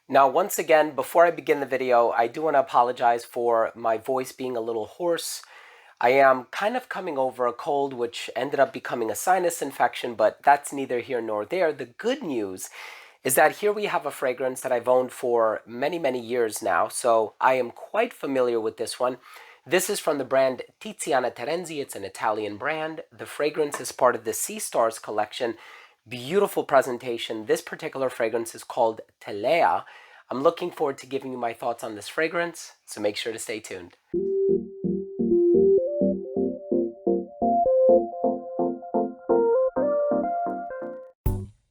Now, once again, before I begin the video, I do want to apologize for my voice being a little hoarse. I am kind of coming over a cold, which ended up becoming a sinus infection, but that's neither here nor there. The good news is that here we have a fragrance that I've owned for many, many years now, so I am quite familiar with this one. This is from the brand Tiziana Terenzi. It's an Italian brand. The fragrance is part of the Sea Stars collection. Beautiful presentation. This particular fragrance is called Telea. I'm looking forward to giving you my thoughts on this fragrance, so make sure to stay tuned.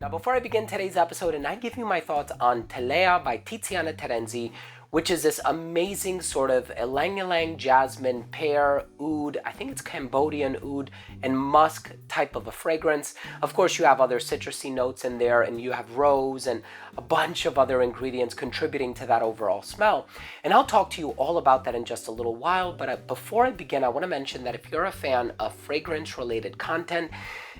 Now, before I begin today's episode and I give you my thoughts on Telea by Tiziana Terenzi, which is this amazing sort of ylang-ylang jasmine, pear, oud, I think it's Cambodian oud, and musk type of a fragrance. Of course, you have other citrusy notes in there, and you have rose and a bunch of other ingredients contributing to that overall smell. And I'll talk to you all about that in just a little while, but before I begin, I want to mention that if you're a fan of fragrance-related content,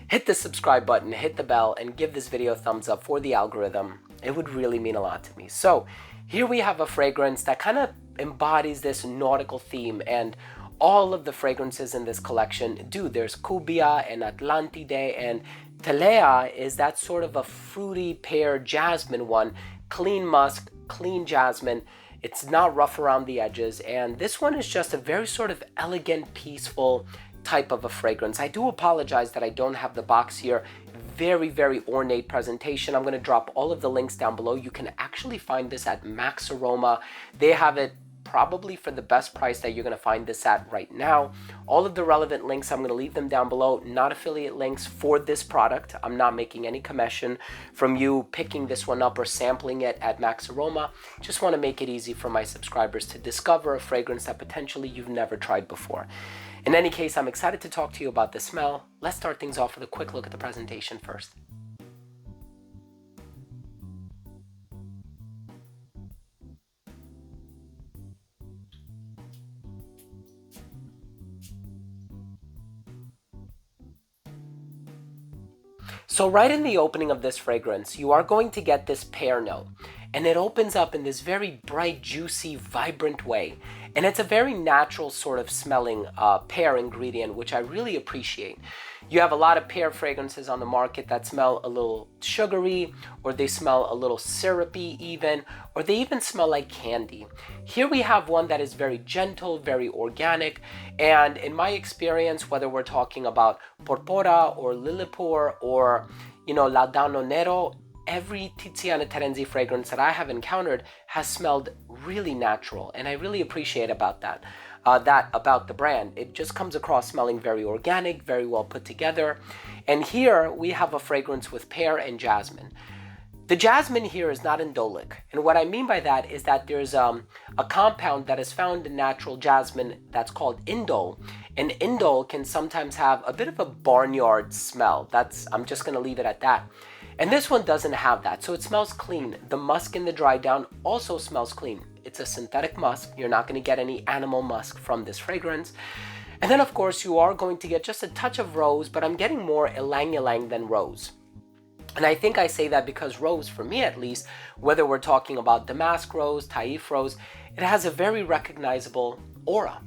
hit the subscribe button, hit the bell, and give this video a thumbs up for the algorithm. It would really mean a lot to me. So here we have a fragrance that kind of embodies this nautical theme, and all of the fragrances in this collection do. There's Cubia and Atlantide, and Telea is that sort of a fruity pear jasmine one. Clean musk, clean jasmine. It's not rough around the edges, and this one is just a very sort of elegant, peaceful type of a fragrance. I do apologize that I don't have the box here. Very, very ornate presentation. I'm going to drop all of the links down below. You can actually find this at Max Aroma. They have it probably for the best price that you're going to find this at right now. All of the relevant links, I'm going to leave them down below. Not affiliate links for this product. I'm not making any commission from you picking this one up or sampling it at Max Aroma. Just want to make it easy for my subscribers to discover a fragrance that potentially you've never tried before. In any case, I'm excited to talk to you about the smell. Let's start things off with a quick look at the presentation first. So right in the opening of this fragrance, you are going to get this pear note. And it opens up in this very bright, juicy, vibrant way. And it's a very natural sort of smelling pear ingredient, which I really appreciate. You have a lot of pear fragrances on the market that smell a little sugary, or they smell a little syrupy even, or they even smell like candy. Here we have one that is very gentle, very organic, and in my experience, whether we're talking about Porpora or Lilliput or, Laudano Nero, every Tiziana Terenzi fragrance that I have encountered has smelled really natural, and I really appreciate about that about the brand. It just comes across smelling very organic, very well put together. And here we have a fragrance with pear and jasmine. The jasmine here is not indolic, and what I mean by that is that there's a compound that is found in natural jasmine that's called indole, and indole can sometimes have a bit of a barnyard smell. I'm just going to leave it at that. And this one doesn't have that, so it smells clean. The musk in the dry down also smells clean. It's a synthetic musk. You're not going to get any animal musk from this fragrance. And then, of course, you are going to get just a touch of rose, but I'm getting more ylang-ylang than rose. And I think I say that because rose, for me at least, whether we're talking about damask rose, taif rose, it has a very recognizable aura.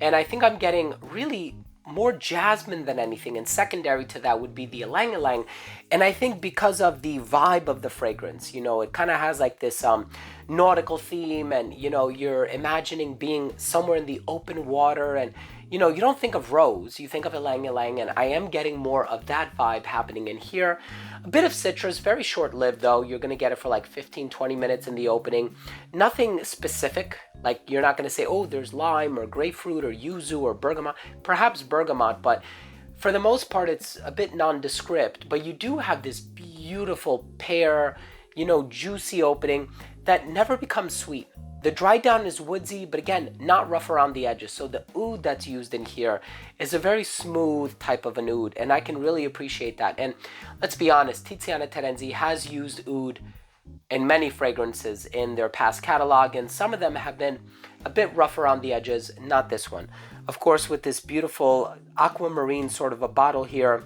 And I think I'm getting really more jasmine than anything, and secondary to that would be the ylang-ylang. And I think because of the vibe of the fragrance, it kind of has like this nautical theme, and you're imagining being somewhere in the open water, and you don't think of rose, you think of ylang-ylang, and I am getting more of that vibe happening in here. A bit of citrus, very short-lived though. You're going to get it for like 15-20 minutes in the opening. Nothing specific, like you're not going to say, oh, there's lime or grapefruit or yuzu or bergamot. Perhaps bergamot, but for the most part it's a bit nondescript. But you do have this beautiful pear, juicy opening that never becomes sweet. The dry down is woodsy, but again, not rough around the edges. So the oud that's used in here is a very smooth type of an oud, and I can really appreciate that. And let's be honest, Tiziana Terenzi has used oud in many fragrances in their past catalog, and some of them have been a bit rough around the edges, not this one. Of course, with this beautiful aquamarine sort of a bottle here,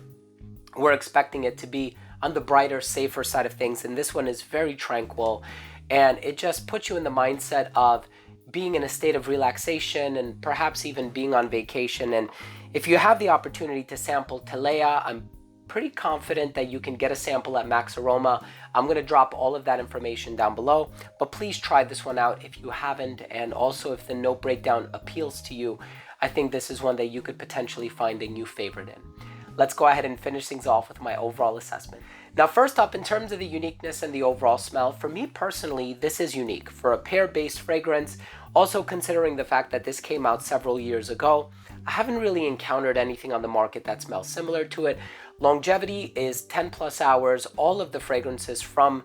we're expecting it to be on the brighter, safer side of things, and this one is very tranquil. and it just puts you in the mindset of being in a state of relaxation and perhaps even being on vacation. And if you have the opportunity to sample Telea, I'm pretty confident that you can get a sample at Max Aroma. I'm going to drop all of that information down below, but please try this one out if you haven't. And also, if the note breakdown appeals to you, I think this is one that you could potentially find a new favorite in. Let's go ahead and finish things off with my overall assessment. Now, first up, in terms of the uniqueness and the overall smell, for me personally, this is unique for a pear-based fragrance. Also considering the fact that this came out several years ago, I haven't really encountered anything on the market that smells similar to it. Longevity is 10 plus hours. All of the fragrances from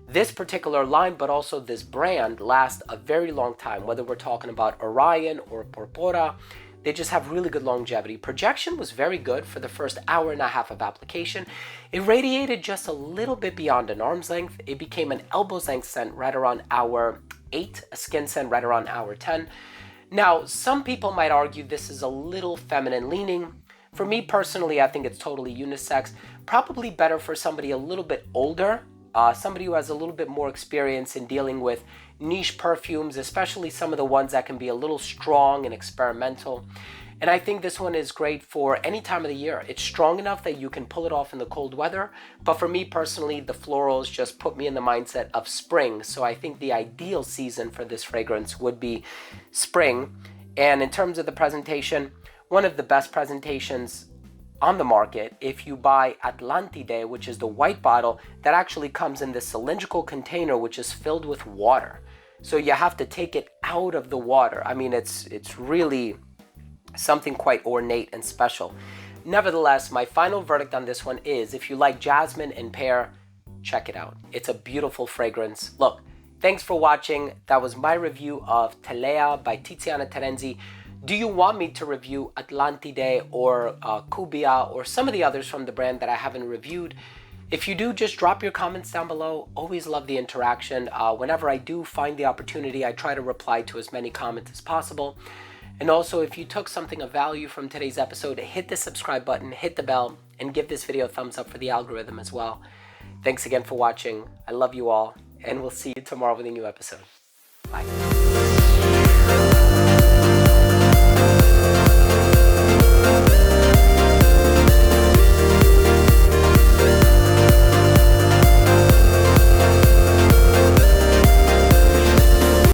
this particular line, but also this brand, last a very long time, whether we're talking about Orion or Porpora. They just have really good longevity. Projection was very good for the first hour and a half of application. It radiated just a little bit beyond an arm's length. It became an elbow's length scent right around hour 8, a skin scent right around hour 10. Now, some people might argue this is a little feminine leaning. For me personally, I think it's totally unisex. Probably better for somebody a little bit older, somebody who has a little bit more experience in dealing with niche perfumes, especially some of the ones that can be a little strong and experimental. And I think this one is great for any time of the year. It's strong enough that you can pull it off in the cold weather. But for me personally, the florals just put me in the mindset of spring. So I think the ideal season for this fragrance would be spring. And in terms of the presentation, one of the best presentations on the market. If you buy Atlantide, which is the white bottle, that actually comes in this cylindrical container, which is filled with water. So you have to take it out of the water. I mean, it's really something quite ornate and special. Nevertheless, my final verdict on this one is, if you like jasmine and pear, check it out. It's a beautiful fragrance. Look, thanks for watching. That was my review of Telea by Tiziana Terenzi. Do you want me to review Atlantide or Cubia or some of the others from the brand that I haven't reviewed? If you do, just drop your comments down below. Always love the interaction. Whenever I do find the opportunity, I try to reply to as many comments as possible. And also, if you took something of value from today's episode, hit the subscribe button, hit the bell, and give this video a thumbs up for the algorithm as well. Thanks again for watching. I love you all, and we'll see you tomorrow with a new episode. Bye.